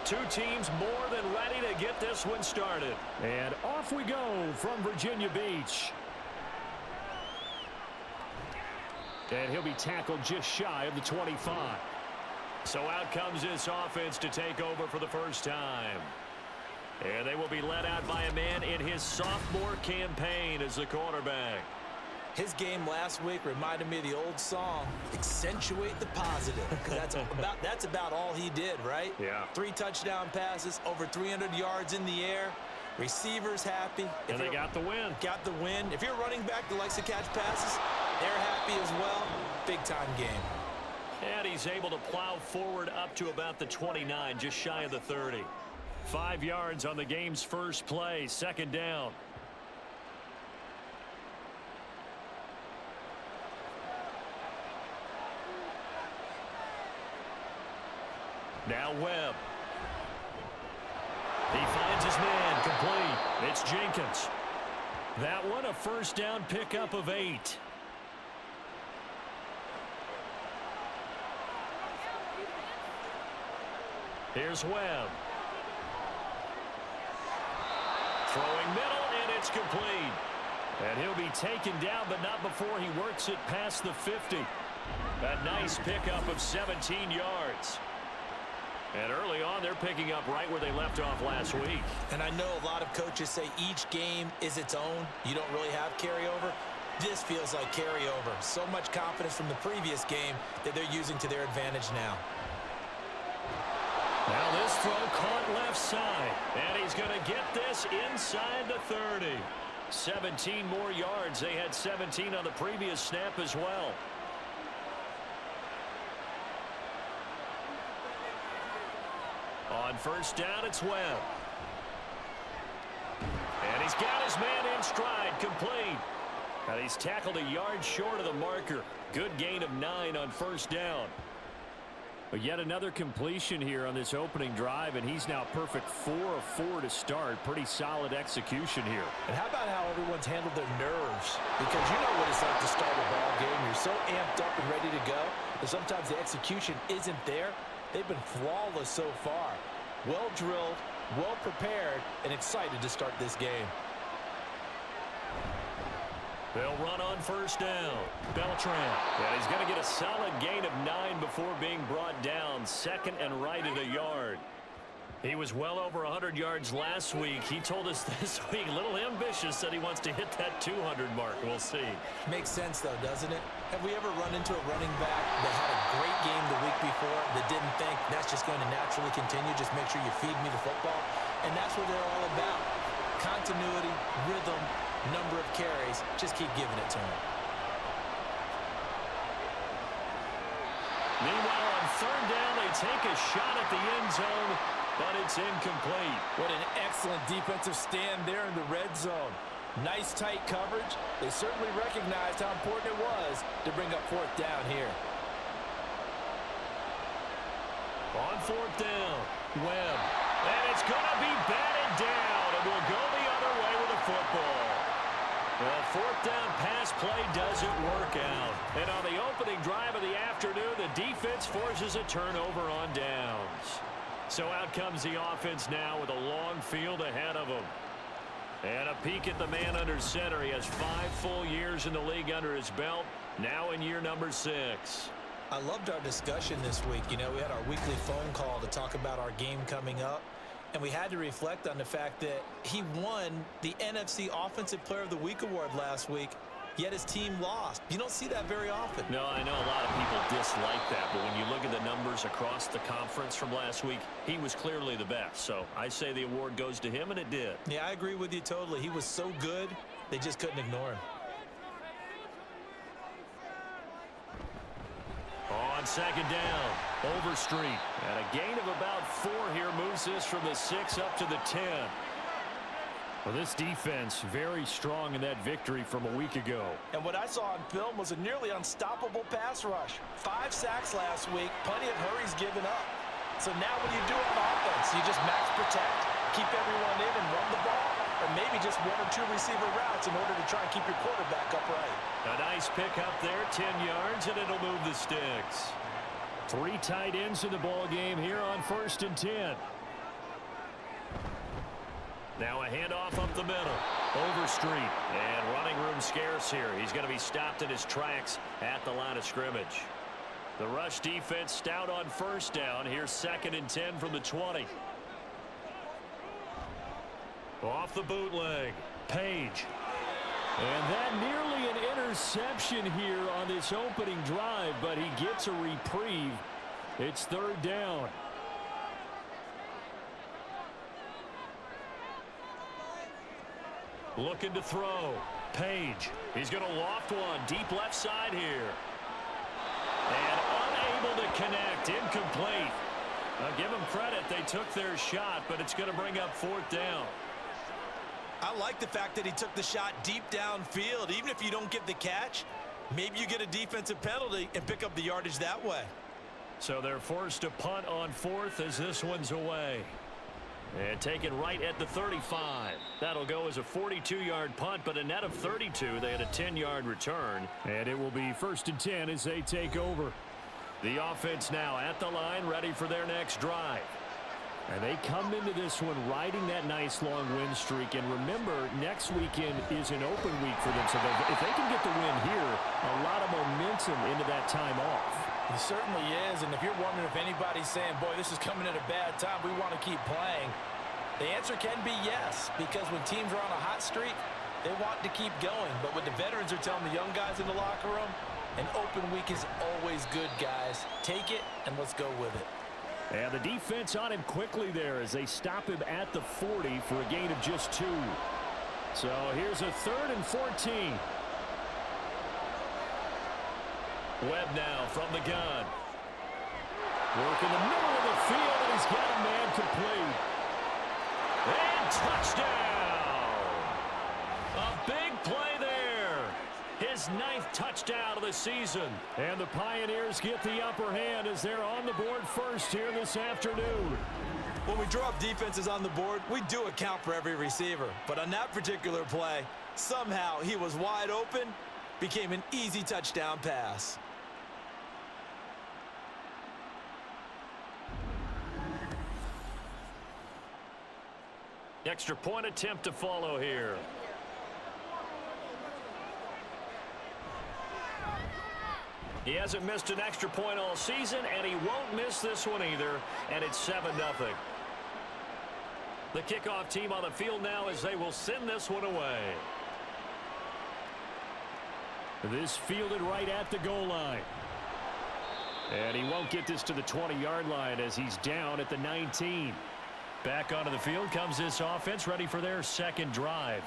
Two teams more than ready to get this one started. And off we go from Virginia Beach. And he'll be tackled just shy of the 25. So out comes this offense to take over for the first time. And they will be led out by a man in his sophomore campaign as the quarterback. His game last week reminded me of the old song, Accentuate the Positive. Because that's about all he did, right? Yeah. 3 touchdown passes, over 300 yards in the air. Receivers happy. And they got the win. Got the win. If you're running back that likes to catch passes, they're happy as well. Big-time game. And he's able to plow forward up to about the 29, just shy of the 30. 5 yards on the game's first play, second down. Now Webb. He finds his man, complete. It's Jenkins. That one a first down pickup of 8. Here's Webb. Throwing middle, and it's complete. And he'll be taken down, but not before he works it past the 50. A nice pickup of 17 yards. And early on, they're picking up right where they left off last week. And I know a lot of coaches say each game is its own. You don't really have carryover. This feels like carryover. So much confidence from the previous game that they're using to their advantage now. Now this throw caught left side. And he's going to get this inside the 30. 17 more yards. They had 17 on the previous snap as well. On first down, it's Webb. And he's got his man in stride, complete. And he's tackled a yard short of the marker. Good gain of 9 on first down. But yet another completion here on this opening drive, and he's now perfect 4 of 4 to start. Pretty solid execution here. And how about how everyone's handled their nerves? Because you know what it's like to start a ball game. You're so amped up and ready to go, but sometimes the execution isn't there. They've been flawless so far. Well drilled, well prepared, and excited to start this game. They'll run on first down. Beltran. And he's going to get a solid gain of 9 before being brought down. Second and right at a yard. He was well over 100 yards last week. He told us this week, a little ambitious, that he wants to hit that 200 mark. We'll see. Makes sense, though, doesn't it? Have we ever run into a running back that had a great game the week before that didn't think that's just going to naturally continue? Just make sure you feed me the football. And that's what they're all about. Continuity, rhythm, number of carries. Just keep giving it to him. Meanwhile, on third down, they take a shot at the end zone, but it's incomplete. What an excellent defensive stand there in the red zone. Nice tight coverage. They certainly recognized how important it was to bring up fourth down here. On fourth down, Webb. And it's going to be batted down, and we'll go the other way with the football. Well, fourth down pass play doesn't work out. And on the opening drive of the afternoon, the defense forces a turnover on downs. So out comes the offense now with a long field ahead of them. And a peek at the man under center. He has 5 full years in the league under his belt, now in year number 6. I loved our discussion this week. You know, we had our weekly phone call to talk about our game coming up. And we had to reflect on the fact that he won the NFC Offensive Player of the Week award last week, yet his team lost. You don't see that very often. No, I know a lot of people dislike that, but when you look at the numbers across the conference from last week, he was clearly the best. So I say the award goes to him, and it did. Yeah, I agree with you totally. He was so good, they just couldn't ignore him. On second down, Overstreet. And a gain of about 4 here moves this from the 6 up to the 10. Well, this defense very strong in that victory from a week ago. And what I saw on film was a nearly unstoppable pass rush. 5 sacks last week, plenty of hurries given up. So now what do you do on offense? You just max protect, keep everyone in and run the ball? Or maybe just 1 or 2 receiver routes in order to try and keep your quarterback upright. A nice pick up there, 10 yards, and it'll move the sticks. 3 tight ends in the ball game here on 1st and 10. Now a handoff up the middle. Overstreet. And running room scarce here. He's going to be stopped in his tracks at the line of scrimmage. The rush defense stout on first down. Here's 2nd and 10 from the 20. Off the bootleg. Page. And that nearly an interception here on this opening drive, but he gets a reprieve. It's 3rd down. Looking to throw. Page. He's going to loft one. Deep left side here. And unable to connect. Incomplete. I'll give them credit. They took their shot, but it's going to bring up 4th down. I like the fact that he took the shot deep downfield. Even if you don't get the catch, maybe you get a defensive penalty and pick up the yardage that way. So they're forced to punt on 4th as this one's away. And taken right at the 35. That'll go as a 42-yard punt, but a net of 32. They had a 10-yard return. And it will be 1st and 10 as they take over. The offense now at the line, ready for their next drive. And they come into this one riding that nice long win streak. And remember, next weekend is an open week for them. So if they can get the win here, a lot of momentum into that time off. It certainly is. And if you're wondering if anybody's saying, boy, this is coming at a bad time, we want to keep playing, the answer can be yes. Because when teams are on a hot streak, they want to keep going. But what the veterans are telling the young guys in the locker room, an open week is always good, guys. Take it and let's go with it. And the defense on him quickly there as they stop him at the 40 for a gain of just 2. So here's a 3rd and 14. Webb now from the gun. Work in the middle of the field, and he's got a man complete. And touchdown! A big play there. His 9th touchdown of the season. And the Pioneers get the upper hand as they're on the board first here this afternoon. When we draw up defenses on the board, we do account for every receiver. But on that particular play, somehow he was wide open, became an easy touchdown pass. Extra point attempt to follow here. He hasn't missed an extra point all season, and he won't miss this one either, and it's 7-0. The kickoff team on the field now as they will send this one away. This fielded right at the goal line. And he won't get this to the 20-yard line as he's down at the 19. Back onto the field comes this offense, ready for their 2nd drive.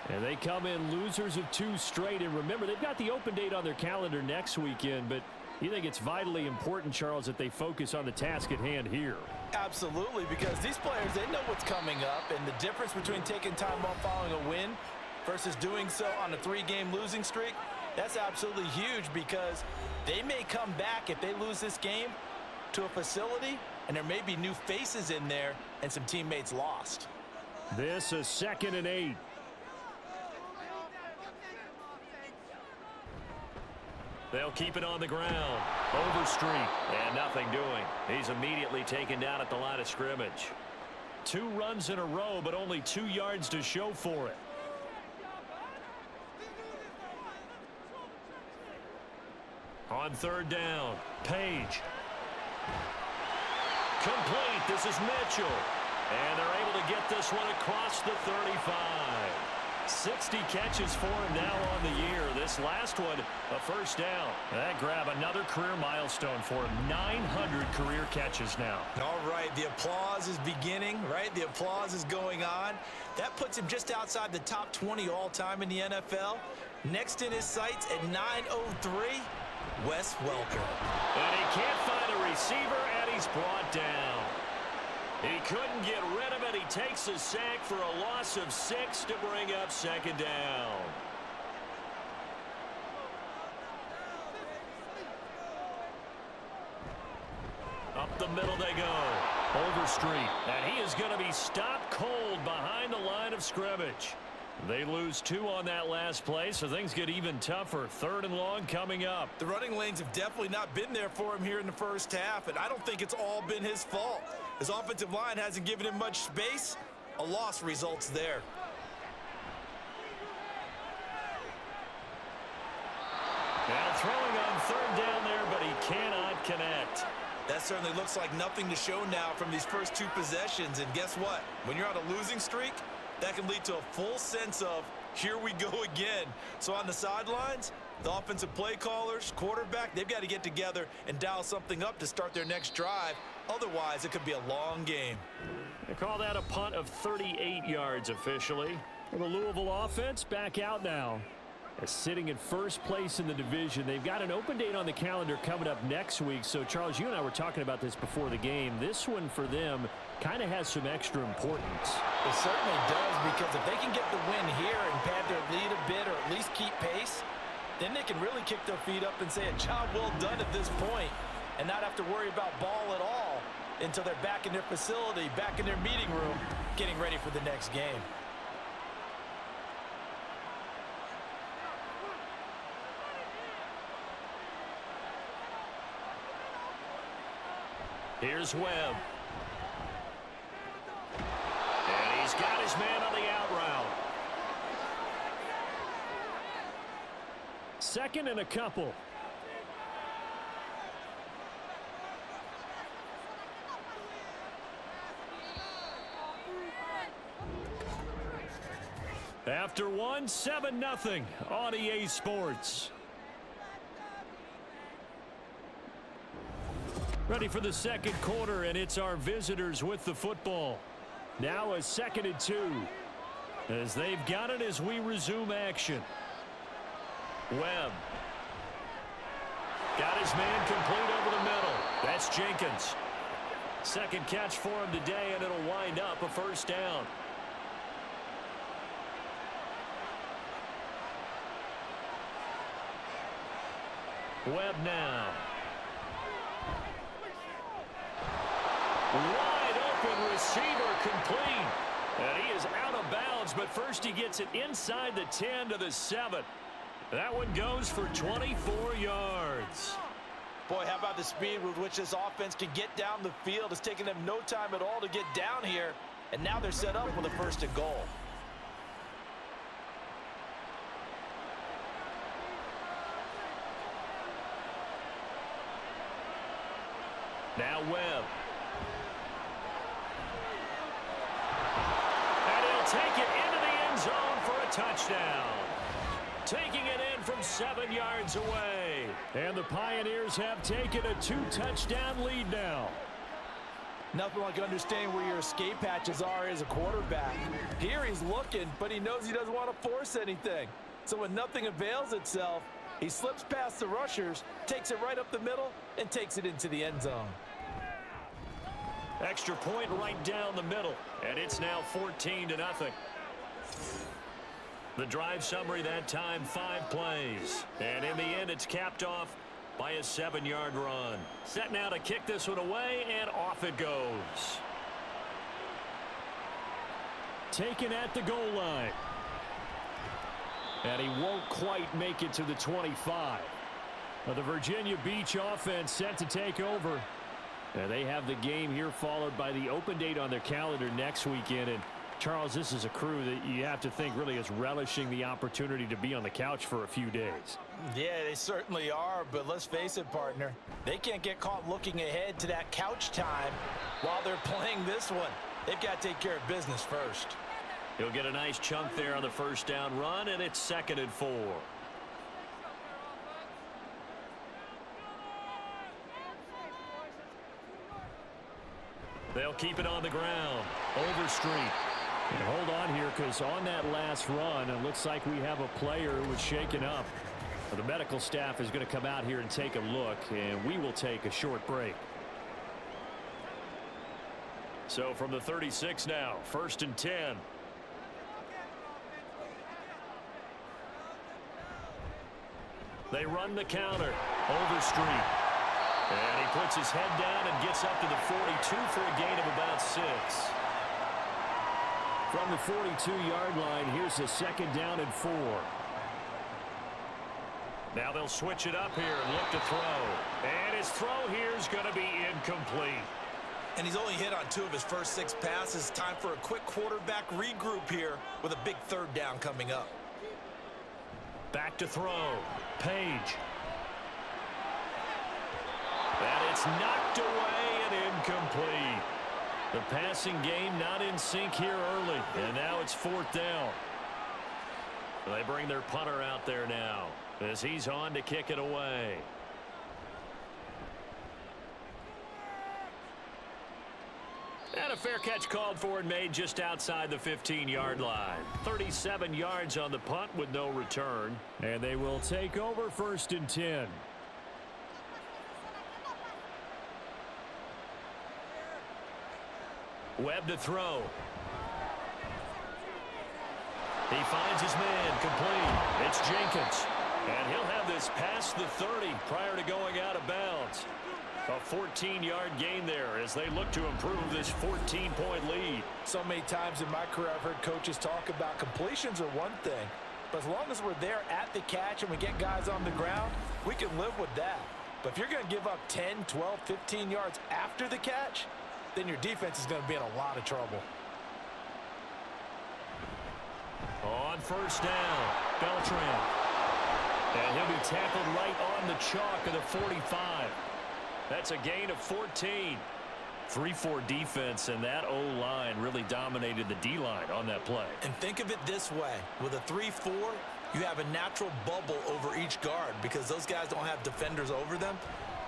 And they come in losers of 2 straight. And remember, they've got the open date on their calendar next weekend, but you think it's vitally important, Charles, that they focus on the task at hand here? Absolutely, because these players, they know what's coming up, and the difference between taking time off following a win versus doing so on a 3-game losing streak, that's absolutely huge because they may come back if they lose this game to a facility, and there may be new faces in there and some teammates lost. This is 2nd and 8. They'll keep it on the ground. Overstreet. And nothing doing. He's immediately taken down at the line of scrimmage. 2 runs in a row, but only 2 yards to show for it. On 3rd down, Page. Complete. This is Mitchell. And they're able to get this one across the 35. 60 catches for him now on the year. This last one, a 1st down. That grab another career milestone for him. 900 career catches now. All right, the applause is beginning, right? The applause is going on. That puts him just outside the top 20 all-time in the NFL. Next in his sights at 903, Wes Welker. And he can't find a receiver, and he's brought down. He couldn't get rid of it. He takes a sack for a loss of 6 to bring up 2nd down. Up the middle they go. Overstreet. And he is going to be stopped cold behind the line of scrimmage. They lose 2 on that last play, so things get even tougher. 3rd and long coming up. The running lanes have definitely not been there for him here in the first half, and I don't think it's all been his fault. His offensive line hasn't given him much space, A loss results there. Now throwing on third down there, but he cannot connect. That certainly looks like nothing to show now from these first two possessions. And guess what? When you're on a losing streak, that can lead to a full sense of, here we go again. So on the sidelines, the offensive play callers, quarterback, they've got to get together and dial something up to start their next drive. Otherwise, it could be a long game. They call that a punt of 38 yards officially. And the Louisville offense back out now. As sitting in first place in the division. They've got an open date on the calendar coming up next week. So, Charles, you and I were talking about this before the game. This one for them kind of has some extra importance. It certainly does, because if they can get the win here and pad their lead a bit or at least keep pace, then they can really kick their feet up and say a job well done at this point and not have to worry about ball at all until they're back in their facility, back in their meeting room, getting ready for the next game. Here's Webb. And he's got his man on the out route. Second and a couple. After one, 7-0 on EA Sports. Ready for the second quarter, and it's our visitors with the football. Now a 2nd and 2. As they've got it as we resume action. Webb. Got his man complete over the middle. That's Jenkins. Second catch for him today, and it'll wind up a first down. Webb now. Wide open receiver complete. And he is out of bounds, but first he gets it inside the 10 to the 7. That one goes for 24 yards. Boy, how about the speed with which this offense can get down the field? It's taken them no time at all to get down here, and now they're set up with a 1st and goal. Now Webb. And he'll take it into the end zone for a touchdown. Taking it in from 7 yards away. And the Pioneers have taken a 2-touchdown lead now. Nothing like understanding where your escape hatches are as a quarterback. Here he's looking, but he knows he doesn't want to force anything. So when nothing avails itself, he slips past the rushers, takes it right up the middle, and takes it into the end zone. Extra point right down the middle, and it's now 14-0. The drive summary that time, 5 plays. And in the end, it's capped off by a 7-yard run. Set now to kick this one away, and off it goes. Taken at the goal line. And he won't quite make it to the 25. The Virginia Beach offense set to take over. And they have the game here followed by the open date on their calendar next weekend. And Charles, this is a crew that you have to think really is relishing the opportunity to be on the couch for a few days. Yeah, they certainly are, but let's face it, partner. They can't get caught looking ahead to that couch time while they're playing this one. They've got to take care of business first. He'll get a nice chunk there on the first down run, and it's 2nd and 4. They'll keep it on the ground. Overstreet. And hold on here, because on that last run, it looks like we have a player who was shaken up. The medical staff is going to come out here and take a look, and we will take a short break. So from the 36 now, 1st and 10. They run the counter. Overstreet. And he puts his head down and gets up to the 42 for a gain of about 6. From the 42-yard line, here's a 2nd down and 4. Now they'll switch it up here and look to throw. And his throw here is going to be incomplete. And he's only hit on 2 of his first 6 passes. Time for a quick quarterback regroup here with a big 3rd down coming up. Back to throw. Page. And it's knocked away and incomplete. The passing game not in sync here early. And now it's 4th down. They bring their punter out there now as he's on to kick it away. And a fair catch called for and made just outside the 15-yard line. 37 yards on the punt with no return. And they will take over 1st and 10. Webb to throw. He finds his man complete. It's Jenkins. And he'll have this past the 30 prior to going out of bounds. A 14-yard gain there as they look to improve this 14-point lead. So many times in my career I've heard coaches talk about completions are one thing. But as long as we're there at the catch and we get guys on the ground, we can live with that. But if you're going to give up 10, 12, 15 yards after the catch, then your defense is going to be in a lot of trouble. On 1st down, Beltran. And he'll be tackled right on the chalk of the 45. That's a gain of 14. 3-4 defense, and that O-line really dominated the D-line on that play. And think of it this way. With a 3-4, you have a natural bubble over each guard because those guys don't have defenders over them.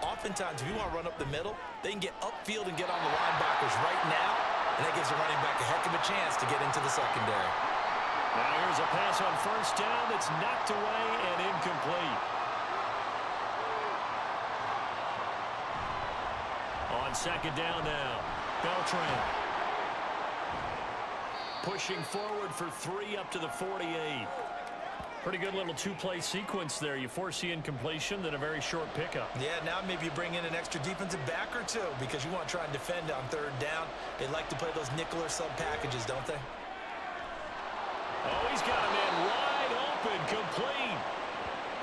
Oftentimes, if you want to run up the middle, they can get upfield and get on the linebackers right now, and that gives the running back a heck of a chance to get into the secondary. Now here's a pass on 1st down that's knocked away and incomplete. On 2nd down now, Beltran. Pushing forward for 3 up to the 48. Pretty good little 2-play sequence there. You force the incompletion, then a very short pickup. Yeah, now maybe you bring in an extra defensive back or 2 because you want to try and defend on 3rd down. They like to play those nickel or sub packages, don't they? Oh, he's got a man wide open, complete.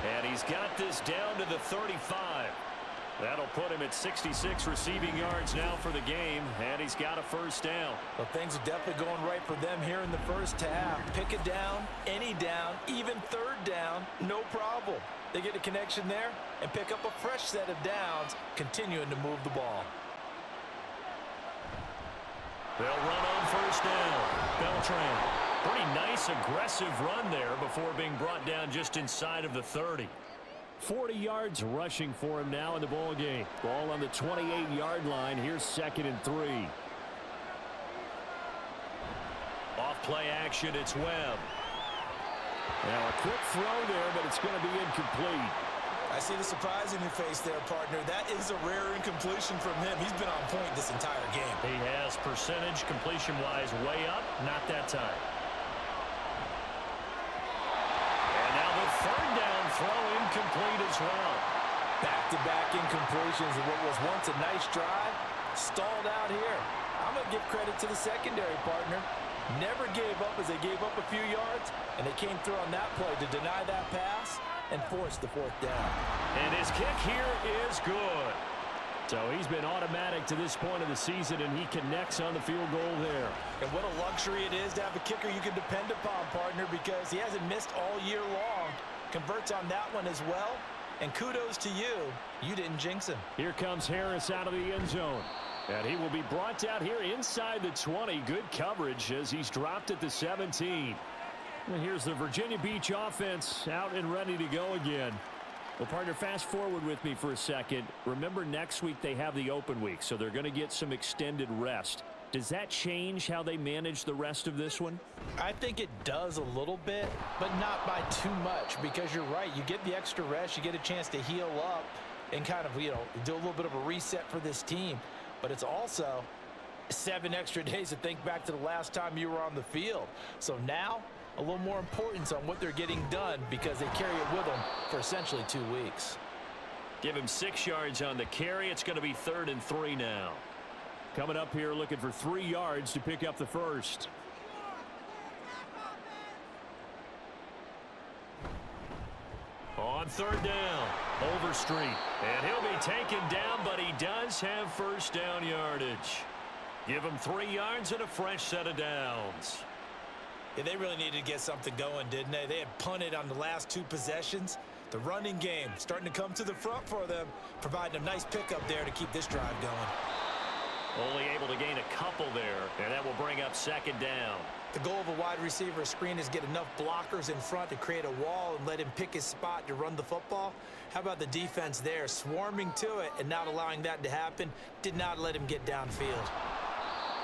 And he's got this down to the 35. That'll put him at 66 receiving yards now for the game, and he's got a 1st down. Well, things are definitely going right for them here in the 1st half. Pick a down, any down, even 3rd down, no problem. They get a connection there and pick up a fresh set of downs, continuing to move the ball. They'll run on 1st down. Beltran. Pretty nice, aggressive run there before being brought down just inside of the 30. 40 yards rushing for him now in the ball game. Ball on the 28-yard line. Here's 2nd and 3. Off play action, it's Webb. Now a quick throw there, but it's going to be incomplete. I see the surprise in your face there, partner. That is a rare incompletion from him. He's been on point this entire game. He has percentage completion-wise way up, not that time. And now the 3rd down throw incomplete as well. Back-to-back incompletions of what was once a nice drive, stalled out here. I'm going to give credit to the secondary, partner. Never gave up as they gave up a few yards, and they came through on that play to deny that pass and force the 4th down. And his kick here is good. So he's been automatic to this point of the season, and he connects on the field goal there. And what a luxury it is to have a kicker you can depend upon, partner, because he hasn't missed all year long. Converts on that one as well. And kudos to you. You didn't jinx him. Here comes Harris out of the end zone. And he will be brought down here inside the 20. Good coverage as he's dropped at the 17. And here's the Virginia Beach offense out and ready to go again. Well, partner, fast forward with me for a second. Remember, next week they have the open week, so they're going to get some extended rest. Does that change how they manage the rest of this one? I think it does a little bit, but not by too much, because you're right. You get the extra rest. You get a chance to heal up and kind of, do a little bit of a reset for this team. But it's also 7 extra days to think back to the last time you were on the field. So now, a little more importance on what they're getting done because they carry it with them for essentially 2 weeks. Give him 6 yards on the carry. It's going to be 3rd and 3 now. Coming up here looking for 3 yards to pick up the first. On 3rd down, Overstreet. And he'll be taken down, but he does have 1st down yardage. Give them 3 yards and a fresh set of downs. Yeah, they really needed to get something going, didn't they? They had punted on the last 2 possessions. The running game starting to come to the front for them, providing a nice pickup there to keep this drive going. Only able to gain a couple there, and that will bring up 2nd down. The goal of a wide receiver screen is get enough blockers in front to create a wall and let him pick his spot to run the football. How about the defense there, swarming to it and not allowing that to happen? Did not let him get downfield.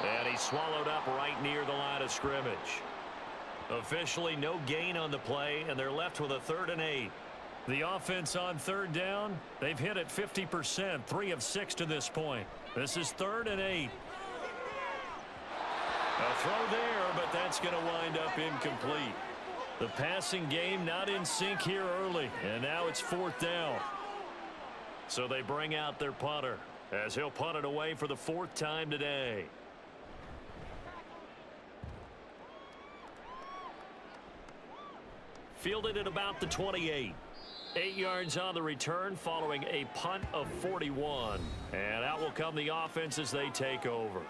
And he's swallowed up right near the line of scrimmage. Officially no gain on the play, and they're left with a 3rd and 8. The offense on 3rd down, they've hit it 50%, 3 of 6 to this point. This is 3rd and 8. A throw there, but that's going to wind up incomplete. The passing game not in sync here early, and now it's 4th down. So they bring out their punter, as he'll punt it away for the 4th time today. Fielded at about the 28. 8 yards on the return following a punt of 41. And out will come the offense as they take over.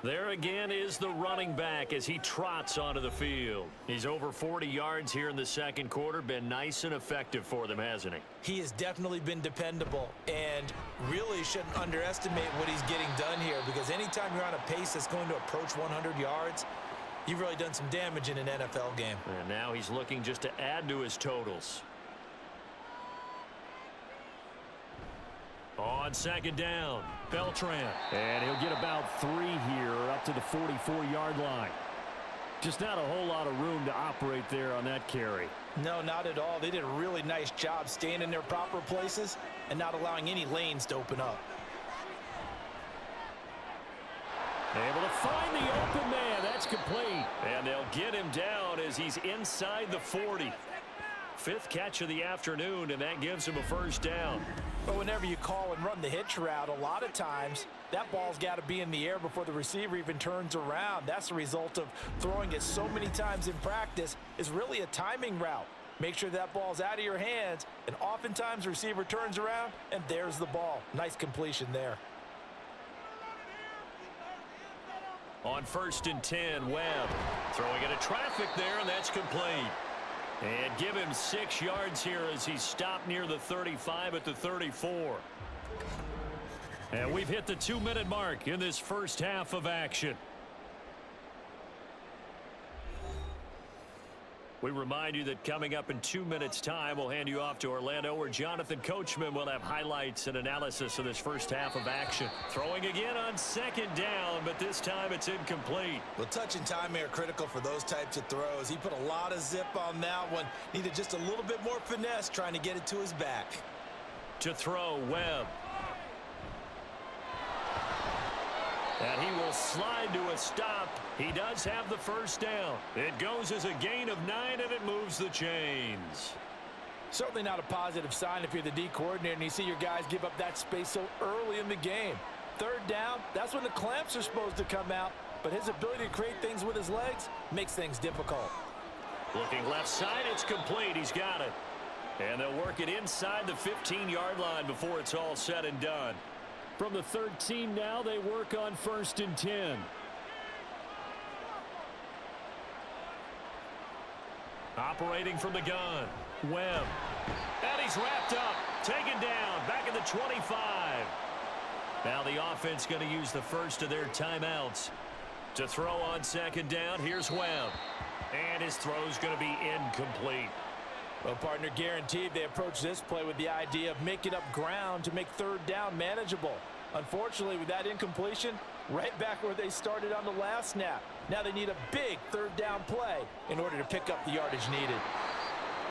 There again is the running back as he trots onto the field. He's over 40 yards here in the 2nd quarter. Been nice and effective for them, hasn't he? He has definitely been dependable and really shouldn't underestimate what he's getting done here, because anytime you're on a pace that's going to approach 100 yards, you've really done some damage in an NFL game. And now he's looking just to add to his totals. On 2nd down, Beltran. And he'll get about 3 here up to the 44-yard line. Just not a whole lot of room to operate there on that carry. No, not at all. They did a really nice job staying in their proper places and not allowing any lanes to open up. Able to find the open man. That's complete. And they'll get him down as he's inside the 40. 5th catch of the afternoon, and that gives him a 1st down. But whenever you call and run the hitch route, a lot of times that ball's got to be in the air before the receiver even turns around. That's the result of throwing it so many times in practice. Is really a timing route. Make sure that ball's out of your hands, and oftentimes the receiver turns around, and there's the ball. Nice completion there. On 1st and 10, Webb throwing into traffic there, and that's complete. And give him 6 yards here as he's stopped near the 35 at the 34. And we've hit the 2-minute mark in this first half of action. We remind you that coming up in 2 minutes' time, we'll hand you off to Orlando, where Jonathan Coachman will have highlights and analysis of this first half of action. Throwing again on 2nd down, but this time it's incomplete. Well, touch and timing are critical for those types of throws. He put a lot of zip on that one. Needed just a little bit more finesse trying to get it to his back. To throw, Webb. And he will slide to a stop. He does have the 1st down. It goes as a gain of 9, and it moves the chains. Certainly not a positive sign if you're the D coordinator and you see your guys give up that space so early in the game. 3rd down, that's when the clamps are supposed to come out, but his ability to create things with his legs makes things difficult. Looking left side, it's complete. He's got it. And they'll work it inside the 15-yard line before it's all said and done. From the 13 now, they work on 1st and 10. Operating from the gun, Webb. And he's wrapped up, taken down, back at the 25. Now the offense going to use the first of their timeouts. To throw on 2nd down, here's Webb. And his throw's going to be incomplete. Well, partner, guaranteed they approach this play with the idea of making up ground to make 3rd down manageable. Unfortunately, with that incompletion, right back where they started on the last snap. Now they need a big 3rd down play in order to pick up the yardage needed.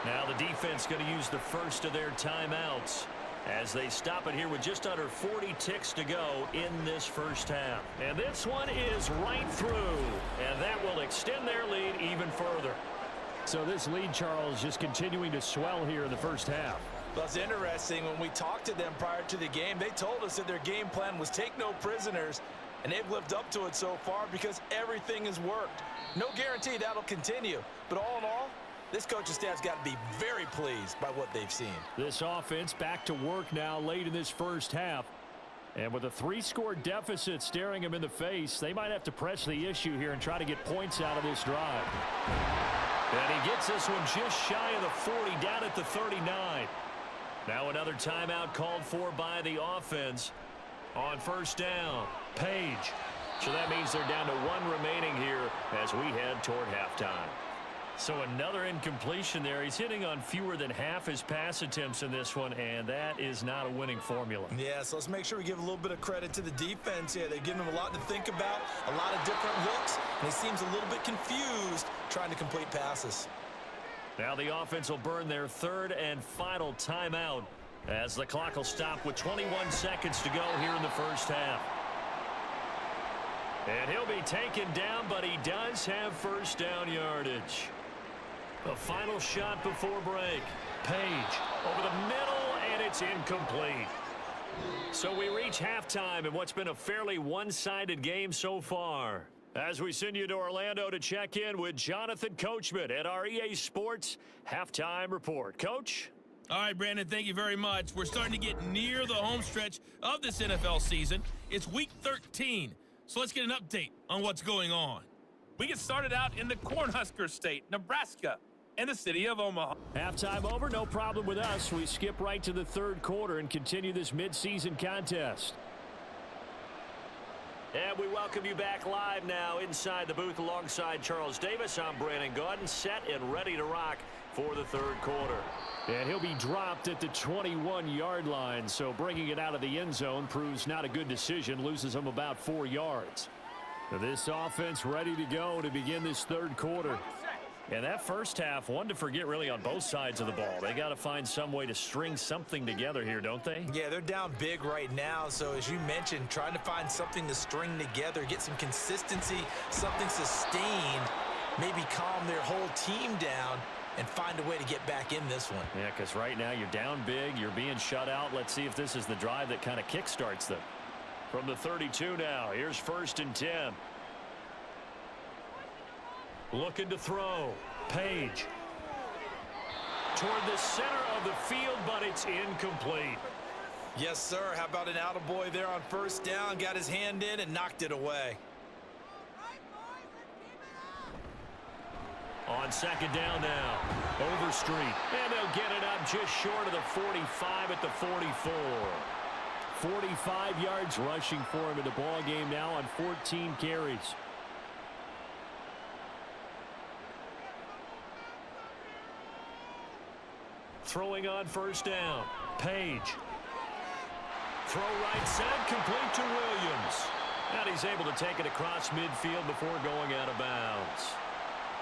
Now the defense going to use the first of their timeouts as they stop it here with just under 40 ticks to go in this first half. And this one is right through, and that will extend their lead even further. So this lead, Charles, just continuing to swell here in the first half. Well, it's interesting. When we talked to them prior to the game, they told us that their game plan was take no prisoners, and they've lived up to it so far because everything has worked. No guarantee that'll continue, but all in all, this coaching staff's got to be very pleased by what they've seen. This offense back to work now late in this first half. And with a 3-score deficit staring him in the face, they might have to press the issue here and try to get points out of this drive. And he gets this one just shy of the 40, down at the 39. Now another timeout called for by the offense on first down. Page. So that means they're down to 1 remaining here as we head toward halftime. So another incompletion there. He's hitting on fewer than half his pass attempts in this one, and that is not a winning formula. Yeah, so let's make sure we give a little bit of credit to the defense here. They've given him a lot to think about, a lot of different looks, and he seems a little bit confused trying to complete passes. Now the offense will burn their 3rd and final timeout as the clock will stop with 21 seconds to go here in the first half. And he'll be taken down, but he does have first down yardage. The final shot before break. Page over the middle, and it's incomplete. So we reach halftime in what's been a fairly one-sided game so far. As we send you to Orlando to check in with Jonathan Coachman at our EA Sports Halftime Report. Coach? All right, Brandon, thank you very much. We're starting to get near the home stretch of this NFL season. It's Week 13, so let's get an update on what's going on. We get started out in the Cornhusker State, Nebraska, and the city of Omaha. Halftime over, no problem with us. We skip right to the 3rd quarter and continue this midseason contest. And we welcome you back live now inside the booth alongside Charles Davis. I'm Brandon Gaudin, set and ready to rock for the 3rd quarter. And he'll be dropped at the 21-yard line, so bringing it out of the end zone proves not a good decision, loses him about 4 yards. This offense ready to go to begin this 3rd quarter. And that first half, one to forget really on both sides of the ball. They got to find some way to string something together here, don't they? Yeah, they're down big right now. So as you mentioned, trying to find something to string together, get some consistency, something sustained, maybe calm their whole team down and find a way to get back in this one. Yeah, because right now you're down big, you're being shut out. Let's see if this is the drive that kind of kickstarts them. From the 32 now, here's 1st and 10. Looking to throw. Page. Toward the center of the field, but it's incomplete. Yes, sir. How about an attaboy there on first down? Got his hand in and knocked it away. On 2nd down now. Overstreet. And they'll get it up just short of the 45 at the 44. 45 yards rushing for him in the ball game now on 14 carries. Throwing on first down. Page. Throw right side, complete to Williams. And he's able to take it across midfield before going out of bounds.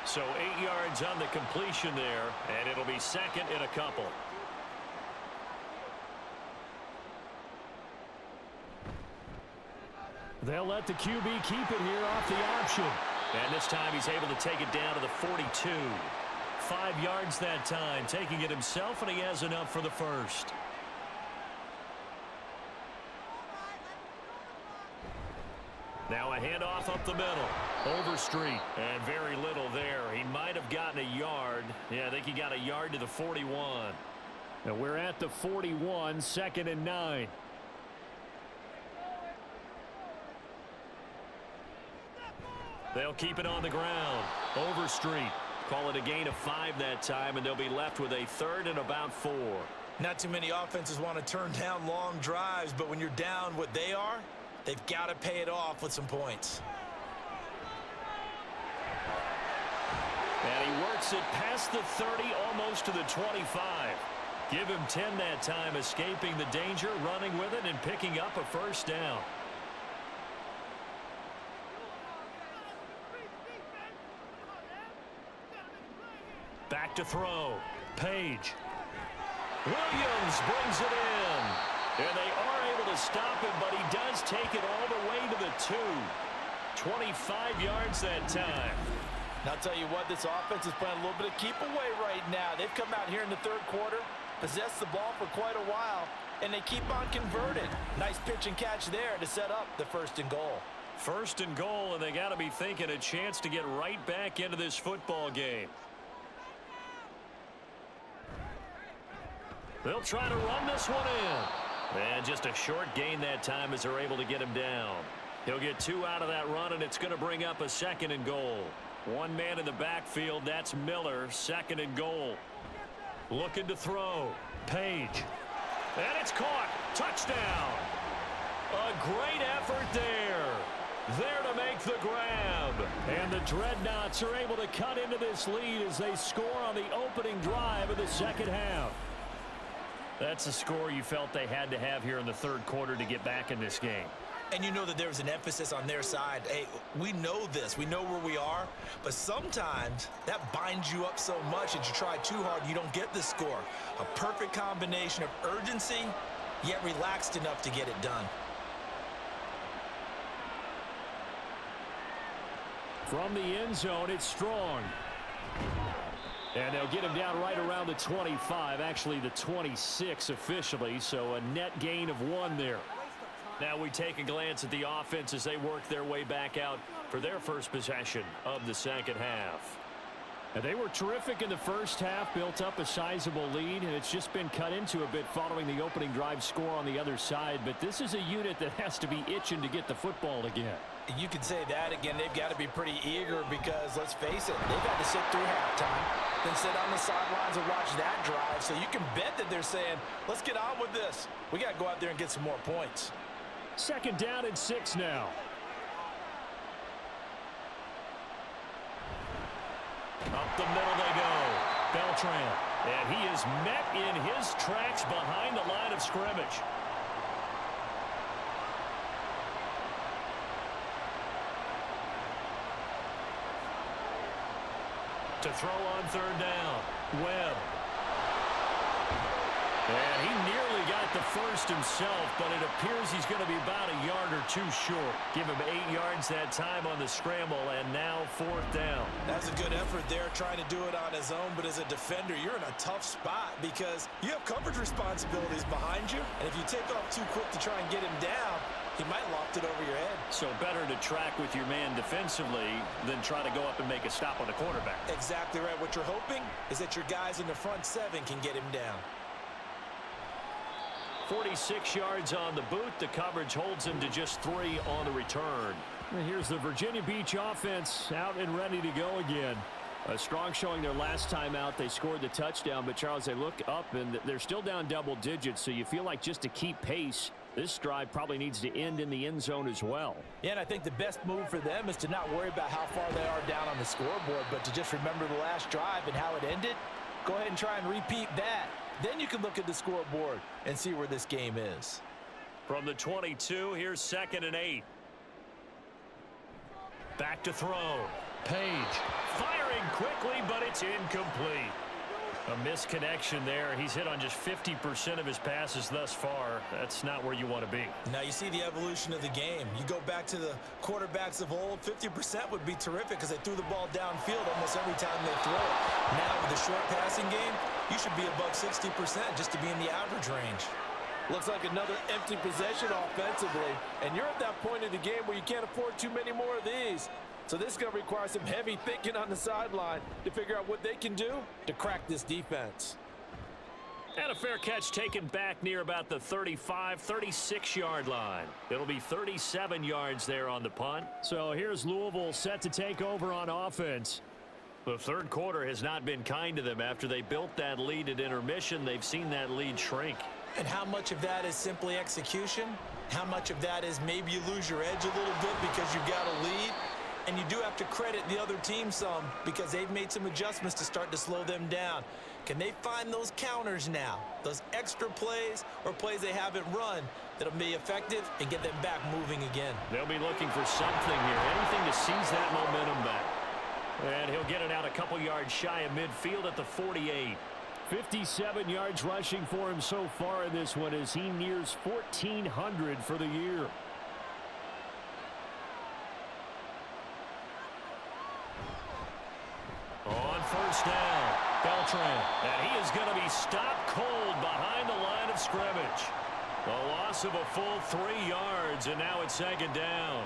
So 8 yards on the completion there, and it'll be 2nd and a couple. They'll let the QB keep it here off the option. And this time he's able to take it down to the 42. 5 yards that time, taking it himself, and he has enough for the first. Now a handoff up the middle. Overstreet, and very little there. He might have gotten a yard. Yeah, I think he got a yard to the 41. And we're at the 41, 2nd and 9. They'll keep it on the ground. Overstreet. Call it a gain of 5 that time, and they'll be left with a 3rd and about 4. Not too many offenses want to turn down long drives, but when you're down what they are, they've got to pay it off with some points. And he works it past the 30, almost to the 25. Give him 10 that time, escaping the danger, running with it, and picking up a first down. Back to throw. Page. Williams brings it in. And they are able to stop him, but he does take it all the way to the 2. 25 yards that time. Now, I'll tell you what, this offense is playing a little bit of keep away right now. They've come out here in the 3rd quarter, possessed the ball for quite a while, and they keep on converting. Nice pitch and catch there to set up the 1st and goal. 1st and goal, and they got to be thinking a chance to get right back into this football game. They'll try to run this one in. And just a short gain that time as they're able to get him down. He'll get 2 out of that run, and it's going to bring up a 2nd and goal. One man in the backfield, that's Miller, 2nd and goal. Looking to throw. Page. And it's caught. Touchdown. A great effort there. There to make the grab. And the Dreadnoughts are able to cut into this lead as they score on the opening drive of the second half. That's a score you felt they had to have here in the third quarter to get back in this game. And you know that there's an emphasis on their side. Hey, we know this. We know where we are. But sometimes that binds you up so much that you try too hard, you don't get the score. A perfect combination of urgency, yet relaxed enough to get it done. From the end zone, it's Strong. And they'll get him down right around the 25, actually the 26 officially, so a net gain of 1 there. Now we take a glance at the offense as they work their way back out for their first possession of the second half. And they were terrific in the first half, built up a sizable lead, and it's just been cut into a bit following the opening drive score on the other side. But this is a unit that has to be itching to get the football again. You can say that again. They've got to be pretty eager because, let's face it, they've had to sit through halftime, then sit on the sidelines and watch that drive. So you can bet that they're saying, let's get on with this. We got to go out there and get some more points. 2nd down and 6 now. Up the middle they go. Beltran. And he is met in his tracks behind the line of scrimmage. To throw on 3rd down. Webb. And he nearly got the first himself, but it appears he's going to be about a yard or 2 short. Give him 8 yards that time on the scramble, and now 4th down. That's a good effort there, trying to do it on his own, but as a defender, you're in a tough spot because you have coverage responsibilities behind you, and if you take off too quick to try and get him down, he might loft it over your head. So better to track with your man defensively than try to go up and make a stop on the quarterback. Exactly right. What you're hoping is that your guys in the front 7 can get him down. 46 yards on the boot. The coverage holds him to just 3 on the return. And here's the Virginia Beach offense out and ready to go again. Strong showing their last time out. They scored the touchdown, but Charles, they look up and they're still down double digits, so you feel like just to keep pace, this drive probably needs to end in the end zone as well. Yeah, and I think the best move for them is to not worry about how far they are down on the scoreboard, but to just remember the last drive and how it ended. Go ahead and try and repeat that. Then you can look at the scoreboard and see where this game is. From the 22, here's 2nd and 8. Back to throw. Page. Firing quickly, but it's incomplete. A misconnection there. He's hit on just 50% of his passes thus far. That's not where you want to be. Now you see the evolution of the game. You go back to the quarterbacks of old, 50% would be terrific because they threw the ball downfield almost every time they throw it. Now with the short passing game, you should be above 60% just to be in the average range. Looks like another empty possession offensively, and you're at that point in the game where you can't afford too many more of these. So this is going to require some heavy thinking on the sideline to figure out what they can do to crack this defense. And a fair catch taken back near about the 35, 36-yard line. It'll be 37 yards there on the punt. So here's Louisville set to take over on offense. The third quarter has not been kind to them. After they built that lead at intermission, they've seen that lead shrink. And how much of that is simply execution? How much of that is maybe you lose your edge a little bit because you've got a lead? And you do have to credit the other team some because they've made some adjustments to start to slow them down. Can they find those counters now, those extra plays or plays they haven't run that'll be effective and get them back moving again? They'll be looking for something here, anything to seize that momentum back. And he'll get it out a couple yards shy of midfield at the 48. 57 yards rushing for him so far in this one as he nears 1,400 for the year. On 1st down, Beltran. And he is going to be stopped cold behind the line of scrimmage. A loss of a full 3 yards, and now it's 2nd down.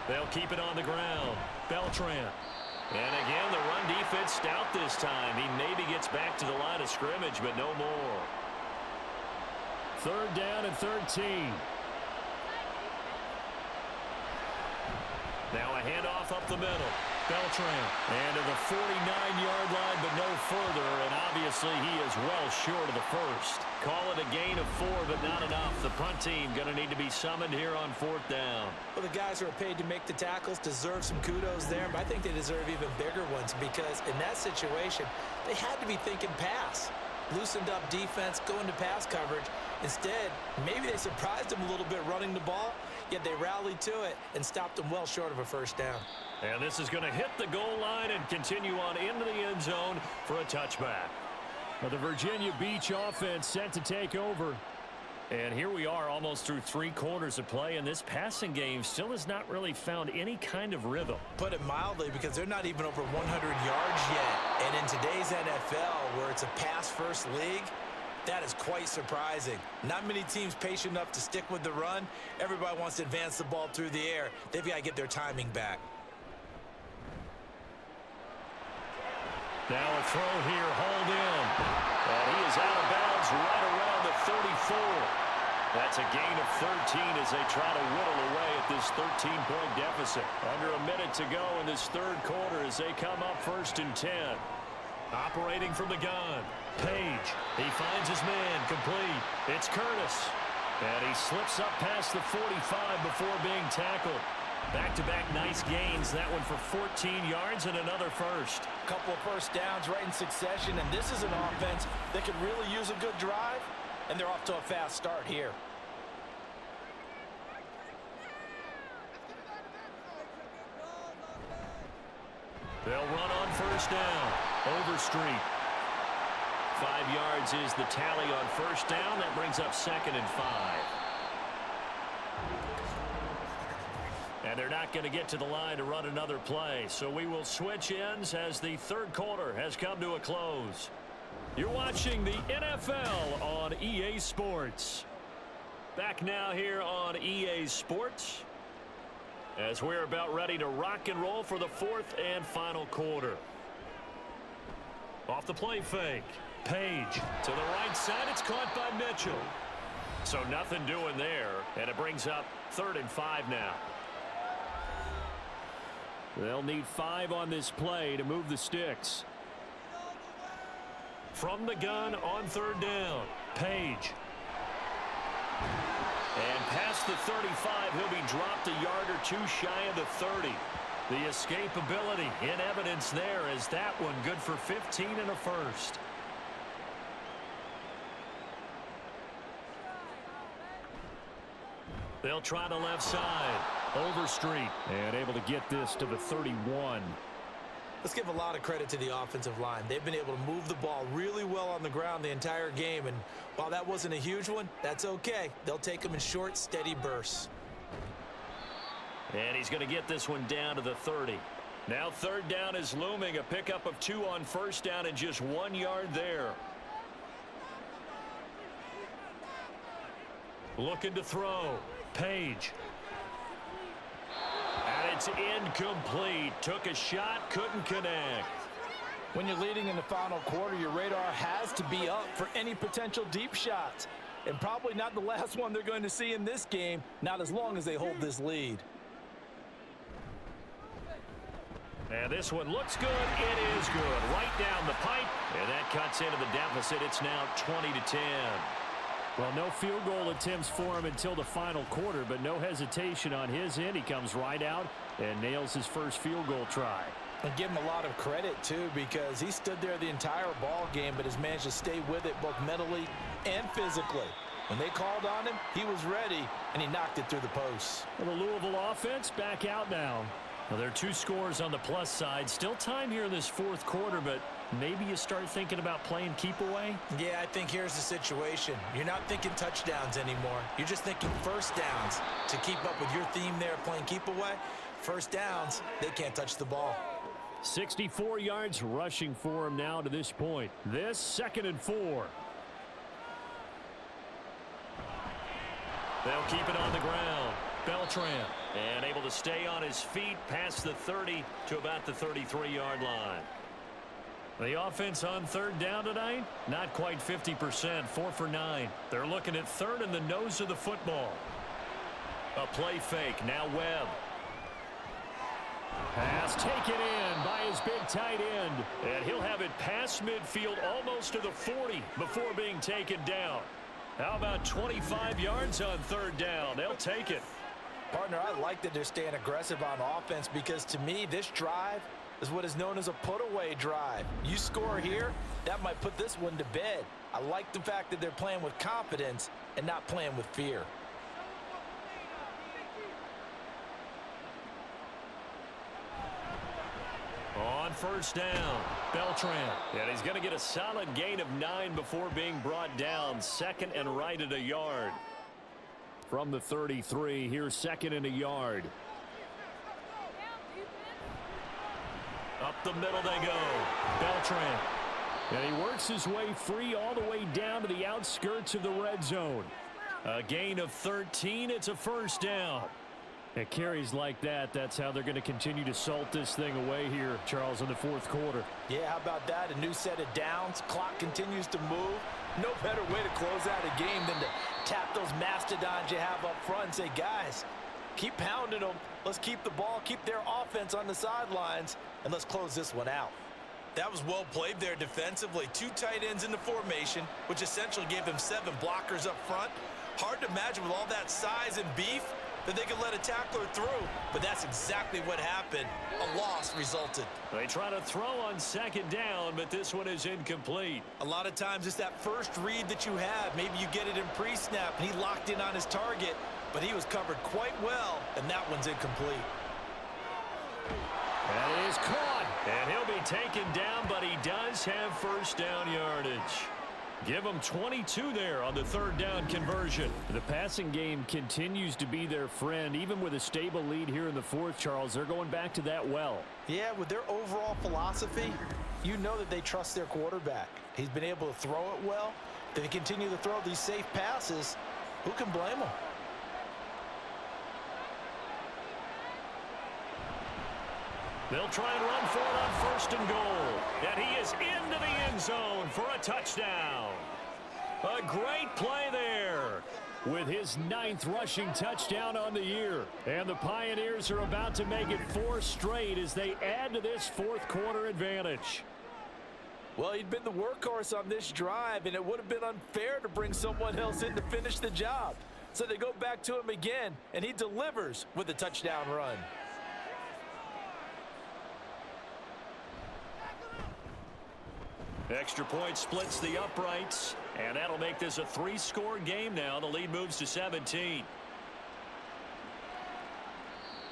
They'll keep it on the ground. Beltran. And again, the run defense stout this time. He maybe gets back to the line of scrimmage, but no more. 3rd down and 13. Now a handoff up the middle. Beltran. And to the 49-yard line, but no further. And obviously he is well short of the first. Call it a gain of 4, but not enough. The punt team going to need to be summoned here on 4th down. Well, the guys who are paid to make the tackles deserve some kudos there, but I think they deserve even bigger ones because in that situation, they had to be thinking pass. Loosened up defense, going to pass coverage. Instead, maybe they surprised them a little bit running the ball, yet they rallied to it and stopped them well short of a 1st down. And this is going to hit the goal line and continue on into the end zone for a touchback. Well, the Virginia Beach offense set to take over. And here we are almost through 3 quarters of play, and this passing game still has not really found any kind of rhythm. Put it mildly, because they're not even over 100 yards yet. And in today's NFL, where it's a pass-first league, that is quite surprising. Not many teams patient enough to stick with the run. Everybody wants to advance the ball through the air. They've got to get their timing back. Now a throw here, hauled in. And he is out of bounds right around the 34. That's a gain of 13 as they try to whittle away at this 13-point deficit. Under a minute to go in this 3rd quarter as they come up 1st and 10. Operating from the gun. Page. He finds his man, complete. It's Curtis. And he slips up past the 45 before being tackled. Back-to-back nice gains. That one for 14 yards and another first. Couple of 1st downs right in succession, and this is an offense that could really use a good drive, and they're off to a fast start here. They'll run on 1st down. Overstreet. 5 yards is the tally on 1st down. That brings up 2nd and 5. And they're not going to get to the line to run another play. So we will switch ends as the 3rd quarter has come to a close. You're watching the NFL on EA Sports. Back now here on EA Sports as we're about ready to rock and roll for the 4th and final quarter. Off the play fake. Page to the right side. It's caught by Mitchell. So nothing doing there. And it brings up 3rd and 5 now. They'll need 5 on this play to move the sticks. From the gun on 3rd down. Page. And past the 35, he'll be dropped a yard or 2 shy of the 30. The escapability in evidence there as that one good for 15 and a first. They'll try the left side. Overstreet. And able to get this to the 31. Let's give a lot of credit to the offensive line. They've been able to move the ball really well on the ground the entire game. And while that wasn't a huge one, that's okay. They'll take them in short, steady bursts. And he's going to get this one down to the 30. Now 3rd down is looming. A pickup of 2 on 1st down and just 1 yard there. Looking to throw. Page. And it's incomplete. Took a shot, couldn't connect. When you're leading in the final quarter, your radar has to be up for any potential deep shots. And probably not the last one they're going to see in this game, not as long as they hold this lead. And this one looks good. It is good. Right down the pipe. And that cuts into the deficit. It's now 20-10. Well, no field goal attempts for him until the final quarter, but no hesitation on his end. He comes right out and nails his first field goal try. And give him a lot of credit, too, because he stood there the entire ball game, but has managed to stay with it both mentally and physically. When they called on him, he was ready, and he knocked it through the posts. Well, the Louisville offense back out now. Well, there are 2 scores on the plus side. Still time here in this 4th quarter, but maybe you start thinking about playing keep away? Yeah, I think here's the situation. You're not thinking touchdowns anymore. You're just thinking 1st downs. To keep up with your theme there, playing keep away, 1st downs, they can't touch the ball. 64 yards rushing for him now to this point. This 2nd and 4. They'll keep it on the ground. Beltran. And able to stay on his feet past the 30 to about the 33-yard line. The offense on third down tonight, not quite 50%, 4 for 9. They're looking at third in the nose of the football. A play fake, now Webb. Pass taken in by his big tight end. And he'll have it past midfield almost to the 40 before being taken down. How about 25 yards on third down? They'll take it. Partner, I like that they're staying aggressive on offense because to me, this drive is what is known as a put-away drive. You score here, that might put this one to bed. I like the fact that they're playing with confidence and not playing with fear. On first down, Beltran. And he's going to get a solid gain of 9 before being brought down. Second and right at a yard. From the 33, here's second and a yard. Up the middle they go. Beltran. And he works his way free all the way down to the outskirts of the red zone. A gain of 13. It's a first down. At carries like that, that's how they're going to continue to salt this thing away here, Charles, in the fourth quarter. Yeah, how about that? A new set of downs. Clock continues to move. No better way to close out a game than to tap those mastodons you have up front and say, guys, keep pounding them. Let's keep the ball, keep their offense on the sidelines, and let's close this one out. That was well played there defensively. 2 tight ends in the formation, which essentially gave them 7 blockers up front. Hard to imagine with all that size and beef that they could let a tackler through, but that's exactly what happened. A loss resulted. They try to throw on second down, but this one is incomplete. A lot of times it's that first read that you have. Maybe you get it in pre-snap, and he locked in on his target, but he was covered quite well, and that one's incomplete. That is caught, and he'll be taken down, but he does have first down yardage. Give them 22 there on the third down conversion. The passing game continues to be their friend. Even with a stable lead here in the fourth, Charles, they're going back to that well. Yeah, with their overall philosophy, you know that they trust their quarterback. He's been able to throw it well. If they continue to throw these safe passes, who can blame them? They'll try and run for it on first and goal. And he is into the end zone for a touchdown. A great play there with his 9th rushing touchdown on the year. And the Pioneers are about to make it 4 straight as they add to this fourth quarter advantage. Well, he'd been the workhorse on this drive, and it would have been unfair to bring someone else in to finish the job. So they go back to him again, and he delivers with a touchdown run. Extra point splits the uprights, and that'll make this a 3-score game now. The lead moves to 17.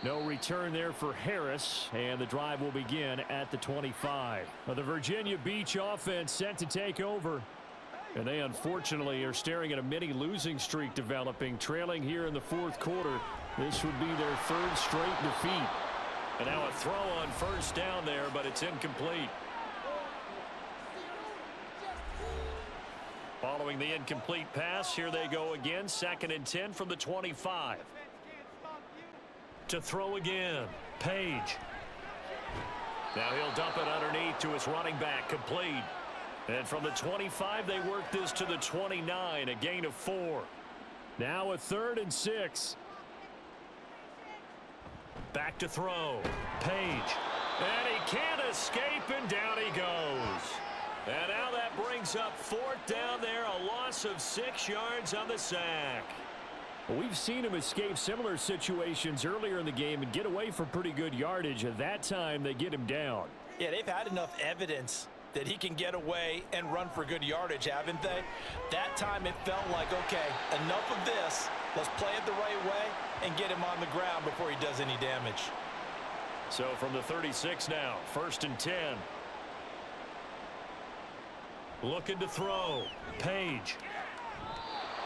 No return there for Harris, and the drive will begin at the 25. The Virginia Beach offense set to take over, and they unfortunately are staring at a mini losing streak developing, trailing here in the fourth quarter. This would be their 3rd straight defeat. And now a throw on first down there, but it's incomplete. Following the incomplete pass, here they go again. 2nd and 10 from the 25. To throw again, Page. Now he'll dump it underneath to his running back, complete. And from the 25, they work this to the 29, a gain of 4. Now a 3rd and 6. Back to throw, Page. And he can't escape, and down he goes. And now that brings up 4th down there, a loss of 6 yards on the sack. Well, we've seen him escape similar situations earlier in the game and get away for pretty good yardage. At that time, they get him down. Yeah, they've had enough evidence that he can get away and run for good yardage, haven't they? That time it felt like, okay, enough of this. Let's play it the right way and get him on the ground before he does any damage. So from the 36 now, 1st and 10. Looking to throw, Page.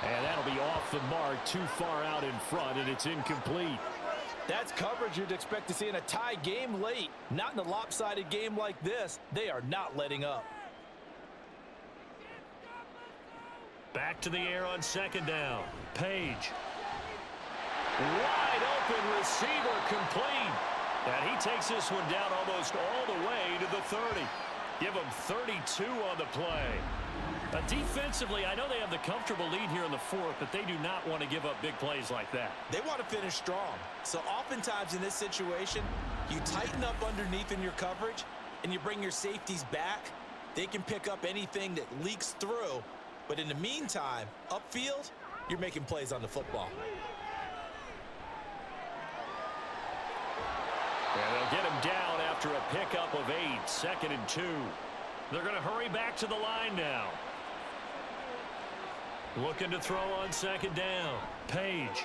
And that'll be off the mark, too far out in front, and it's incomplete. That's coverage you'd expect to see in a tie game late. Not in a lopsided game like this. They are not letting up. Back to the air on 2nd down, Page. Wide open receiver complete. And he takes this one down almost all the way to the 30. Give him 32 on the play. Defensively, I know they have the comfortable lead here in the fourth, but they do not want to give up big plays like that. They want to finish strong. So oftentimes in this situation, you tighten up underneath in your coverage, and you bring your safeties back. They can pick up anything that leaks through. But in the meantime, upfield, you're making plays on the football. And they'll get him down after a pickup of 8, 2nd and 2. They're going to hurry back to the line now. Looking to throw on 2nd down. Page.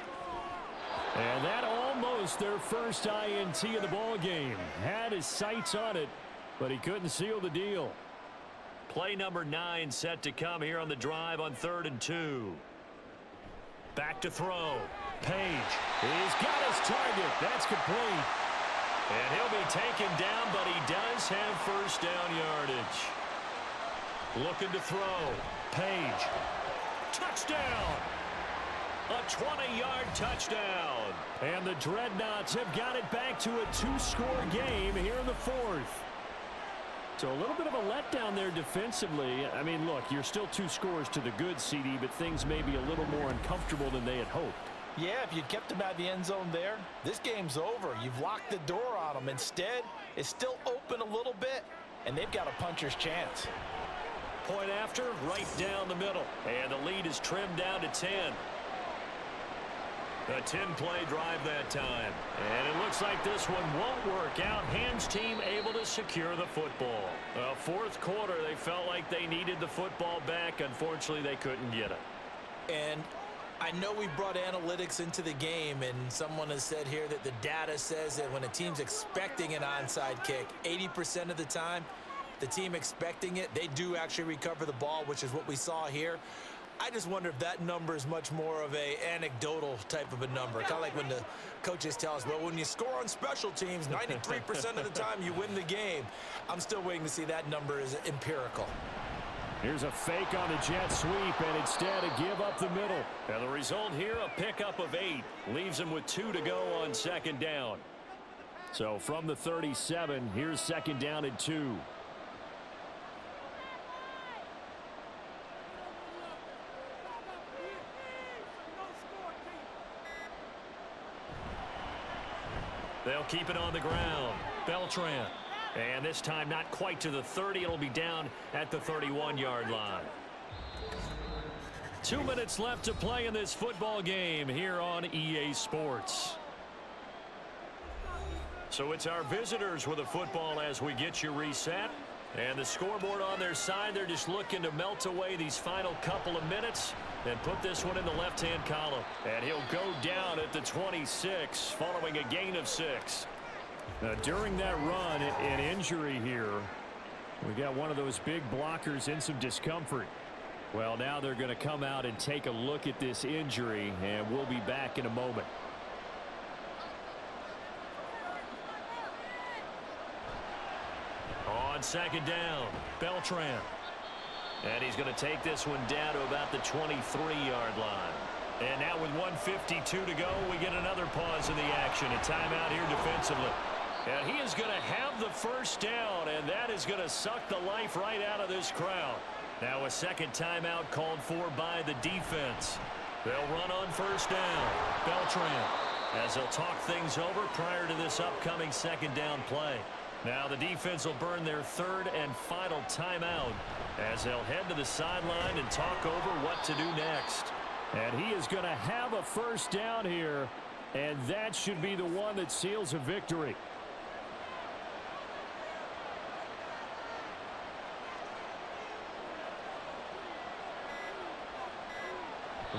And that almost their first INT of the ball game. Had his sights on it, but he couldn't seal the deal. Play number 9 set to come here on the drive on 3rd and 2. Back to throw. Page. He's got his target. That's complete. And he'll be taken down, but he does have first down yardage. Looking to throw. Page. Touchdown! A 20-yard touchdown. And the Dreadnoughts have got it back to a 2-score game here in the fourth. So a little bit of a letdown there defensively. I mean, look, you're still 2 scores to the good, CD, but things may be a little more uncomfortable than they had hoped. Yeah, if you'd kept them out of the end zone there, this game's over. You've locked the door on them. Instead, it's still open a little bit, and they've got a puncher's chance. Point after, right down the middle. And the lead is trimmed down to 10. A 10-play drive that time. And it looks like this one won't work out. Hans team able to secure the football. Fourth quarter, they felt like they needed the football back. Unfortunately, they couldn't get it. And I know we brought analytics into the game, and someone has said here that the data says that when a team's expecting an onside kick, 80% of the time, the team expecting it, they do actually recover the ball, which is what we saw here. I just wonder if that number is much more of a anecdotal type of a number. Kind of like when the coaches tell us, well, when you score on special teams, 93% of the time you win the game. I'm still waiting to see that number is empirical. Here's a fake on the jet sweep, and instead a give up the middle. And the result here, a pickup of 8. Leaves them with 2 to go on 2nd down. So from the 37, here's 2nd down and 2. They'll keep it on the ground. Beltran. And this time not quite to the 30. It'll be down at the 31-yard line. 2 minutes left to play in this football game here on EA Sports. So it's our visitors with the football as we get you reset. And the scoreboard on their side, they're just looking to melt away these final couple of minutes and put this one in the left-hand column. And he'll go down at the 26 following a gain of 6. During that run, an injury here. We got one of those big blockers in some discomfort. Well, now they're going to come out and take a look at this injury, and we'll be back in a moment. On 2nd down, Beltran. And he's going to take this one down to about the 23-yard line. And now with 1:52 to go, we get another pause in the action. A timeout here defensively. And he is going to have the first down, and that is going to suck the life right out of this crowd. Now a second timeout called for by the defense. They'll run on 1st down. Beltran, as they'll talk things over prior to this upcoming 2nd down play. Now the defense will burn their 3rd and final timeout as they'll head to the sideline and talk over what to do next. And he is going to have a first down here, and that should be the one that seals a victory.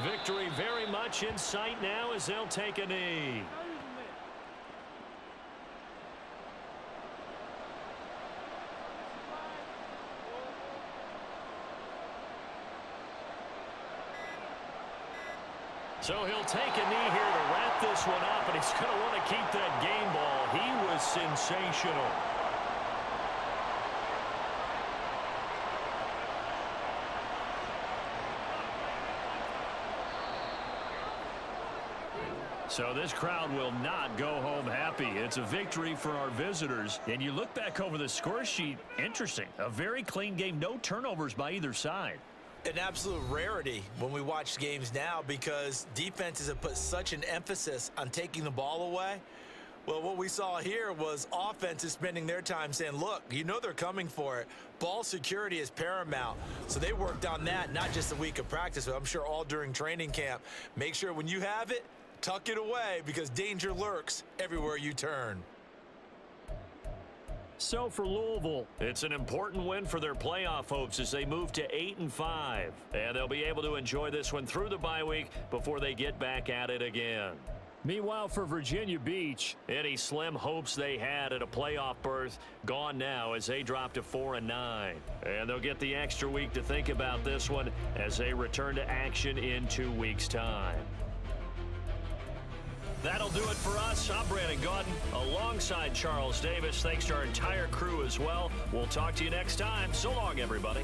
Victory very much in sight now as they'll take a knee. So he'll take a knee here to wrap this one up, and he's going to want to keep that game ball. He was sensational. So this crowd will not go home happy. It's a victory for our visitors. And you look back over the score sheet, interesting. A very clean game, no turnovers by either side. An absolute rarity when we watch games now because defenses have put such an emphasis on taking the ball away. Well, what we saw here was offenses spending their time saying, look, you know they're coming for it. Ball security is paramount. So they worked on that, not just a week of practice, but I'm sure all during training camp. Make sure when you have it, tuck it away because danger lurks everywhere you turn. So for Louisville, it's an important win for their playoff hopes as they move to 8-5. And they'll be able to enjoy this one through the bye week before they get back at it again. Meanwhile, for Virginia Beach, any slim hopes they had at a playoff berth gone now as they drop to 4-9. And they'll get the extra week to think about this one as they return to action in 2 weeks' time. That'll do it for us. I'm Brandon Gaudin alongside Charles Davis. Thanks to our entire crew as well. We'll talk to you next time. So long, everybody.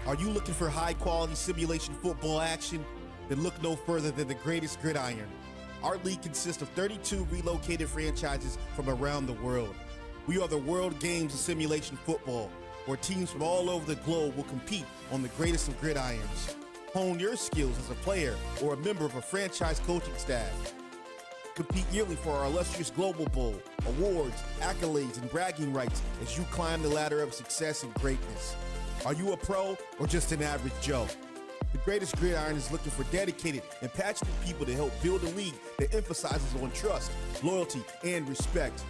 Are you looking for high-quality simulation football action? Then look no further than the greatest gridiron. Our league consists of 32 relocated franchises from around the world. We are the World Games of Simulation Football, where teams from all over the globe will compete on the greatest of gridirons. Hone your skills as a player or a member of a franchise coaching staff. Compete yearly for our illustrious Global Bowl, awards, accolades, and bragging rights as you climb the ladder of success and greatness. Are you a pro or just an average Joe? The Greatest Gridiron is looking for dedicated and passionate people to help build a league that emphasizes on trust, loyalty, and respect.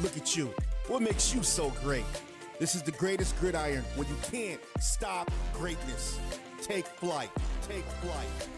Look at you. What makes you so great? This is the Greatest Gridiron, where you can't stop greatness. Take flight. Take flight.